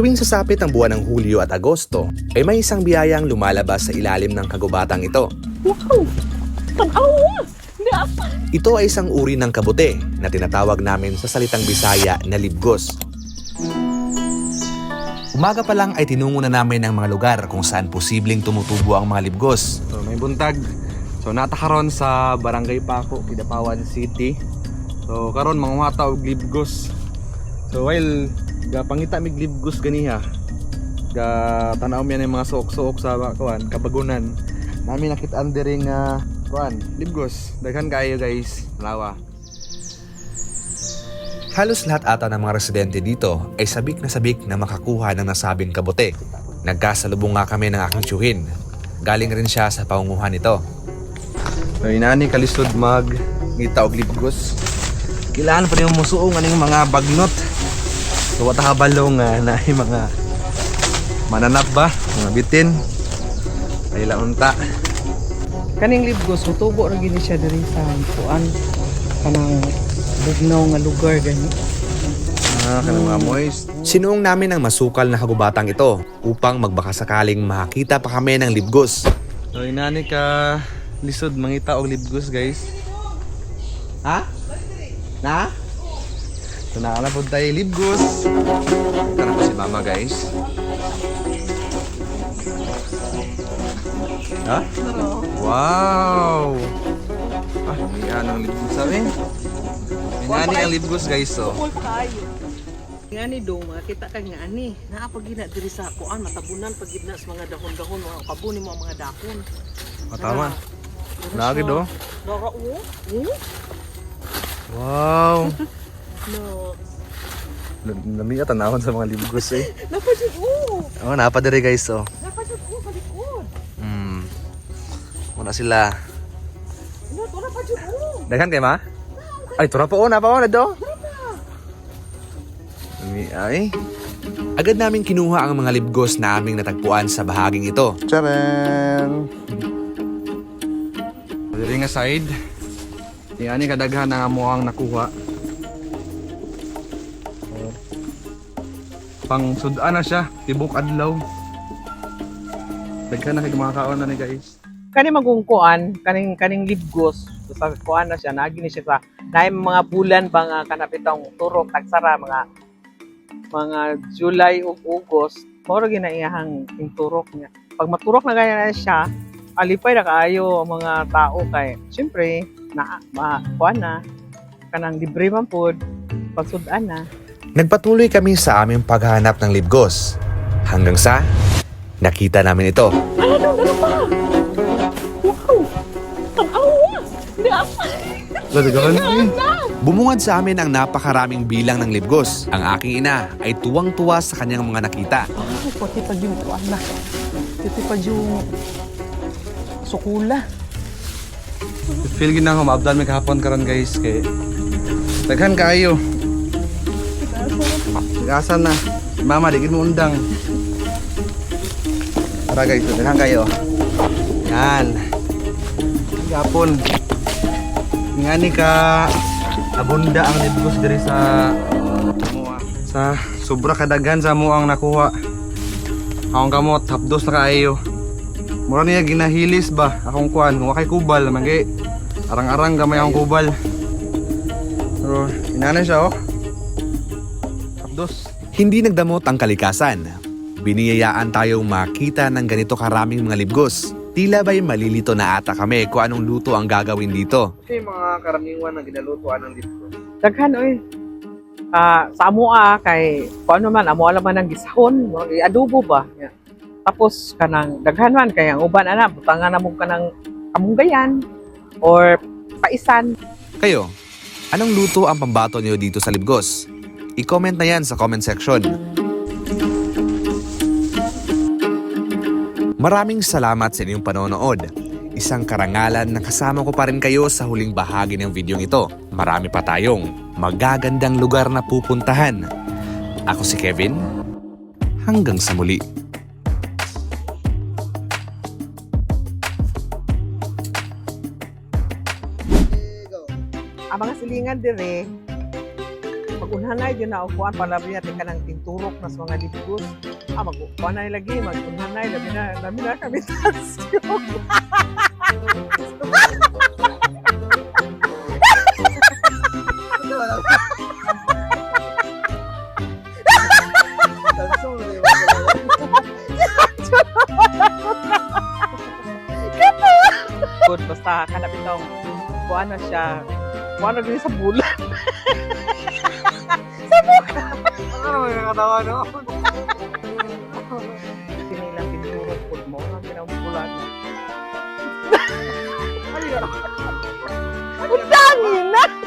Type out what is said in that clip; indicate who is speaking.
Speaker 1: Tuwing sasapit ang buwan ng Hulyo at Agosto, ay may isang biyayang lumalabas sa ilalim ng kagubatang ito.
Speaker 2: Wow! Tanawa! Hindi apa!
Speaker 1: Ito ay isang uri ng kabute na tinatawag namin sa salitang Bisaya na libgos. Umaga pa lang ay tinungo na namin ang mga lugar kung saan posibleng tumutubo ang mga libgos.
Speaker 3: So, may buntag. So natakaron sa Barangay Paco, Kidapawan City. So karon mga og libgos. So while gapangita mig libgos ganiha, ga tanaw mi ang mga suok-suok sa kuan kabagunan. Nami nakit-an diri nga kuan libgos. Daghan kaayo guys, lawa.
Speaker 1: Halos lahat ata ng mga residente dito ay sabik na makakuha ng nasabing kabute. Nagkasalubong nga kami ng aking tiyuhin. Galing rin siya sa paunguhan nito.
Speaker 3: So inani kalisod mag ngita og libgos. Kailangan pa nimo musuong aning mga bagnot. So wata kabalong na mga mananap ba, mga bitin. Ay launta.
Speaker 2: Kaning libgos, mutubo na gini siya diri sa kuan kanang bugnaw nga lugar gani.
Speaker 3: Kanang mga moist.
Speaker 1: Sinuong namin ang masukal na kagubatang ito upang magbakasakaling makakita pa kami ng libgos.
Speaker 3: So inani ka lisod mangita og libgos guys. Ha? Na? So na po tayo libgos. Ito na po si mama guys. Ha? Wow! Ah, may anong libgos sabi? May nani ang libgos guys so.
Speaker 2: Cool pa kayo. Nga ni do, makita ka nga ani. Naapagina diri sa kuan matabunan pagidna sa mga dahon-dahon, mga kabuni mo ang mga dakon.
Speaker 3: Tama. Lagi do.
Speaker 2: Dara o?
Speaker 3: Wow!
Speaker 2: No.
Speaker 3: Nami tanawon sa mga libgos eh.
Speaker 2: Napadjud o.
Speaker 3: Oh, napadiri guys oh.
Speaker 2: Napadjud o sa likod.
Speaker 3: Muna sila.
Speaker 2: No, to napadjud o.
Speaker 3: Daghan kay ma? Ay, tura po na pa na do. Ay.
Speaker 1: Agad namin kinuha ang mga libgos na aming natagpuan sa bahaging ito.
Speaker 3: Charan. Diri nga side. Yan ni kadaghan na amo ang nakuha. Pang sudan na siya, tibok adlaw. Daghan na kay mga kaon na ni guys.
Speaker 2: Kani magungkuan, kaning libgos sa kuan na siya, nagi ni siya sa naay mga bulan ba nga kanapitang turok tagsara mga July ug August, moro ginaiyahang turok niya. Pag maturok na gaya na siya, alipay na kaayo ang mga tao kay syempre kuan na kanang libre man pod pagsudan na.
Speaker 1: Nagpatuloy kami sa aming paghahanap ng libgos. Hanggang sa nakita namin ito.
Speaker 2: Ano pa? Wow! Tanawa! Hindi apa!
Speaker 3: Daghan ni.
Speaker 1: Bumungad sa amin ang napakaraming bilang ng libgos. Ang aking ina ay tuwang-tuwa sa kanyang mga nakita.
Speaker 2: Pati pa yung kuan na. Pati pa yung sukula.
Speaker 3: Feel gid na ako maabdan may kahapon karon guys kay daghan kaayo. Gasan na. Mama di gid mo undang. Tara guys, daghan kayo. Yan. Gapon. Ngani ka abunda ang libgos diri sa sobra kadaghan sa mo ang nakuha. Akong kamot hapdos na kaayo. Mura niya ginahilis ba akong kuan kung wakay kubal naman kay arang-arang gamay akong kubal. Pero inana siya oh. Hapdos.
Speaker 1: Hindi nagdamot ang kalikasan. Biniyayaan tayong makita ng ganito karaming mga libgos. Tila ba'y malilito na ata kami kung anong luto ang gagawin dito.
Speaker 3: Kasi mga karaniwan na ginalutuan ng libgos.
Speaker 2: Daghan oy. Sa amoa kay kuan man amo alam man ang gisahon, adobo ba. Yeah. Tapos kanang daghan man kay ang uban ana butangan na mo kanang kamunggayan or paisan.
Speaker 1: Kayo, anong luto ang pambato niyo dito sa libgos? I-comment na yan sa comment section. Maraming salamat sa inyong panonood. Isang karangalan na kasama ko pa rin kayo sa huling bahagi ng video ito. Marami pa tayong magagandang lugar na pupuntahan. Ako si Kevin. Hanggang sa muli.
Speaker 2: Ang mga silingan dire, pag magunhanay din na kuan palabi natin ka ng tinturok nas mga libgos. Magkuan na lagi magunhanay labi na kami tasyo. Good, basta kanap itong kuan na siya. Kuan na din sa bulan.
Speaker 3: Ano may nakatawa, no?
Speaker 2: Sinilang tinurok po mo. Ang pinambulan.
Speaker 3: Ay,
Speaker 2: Ang dami na!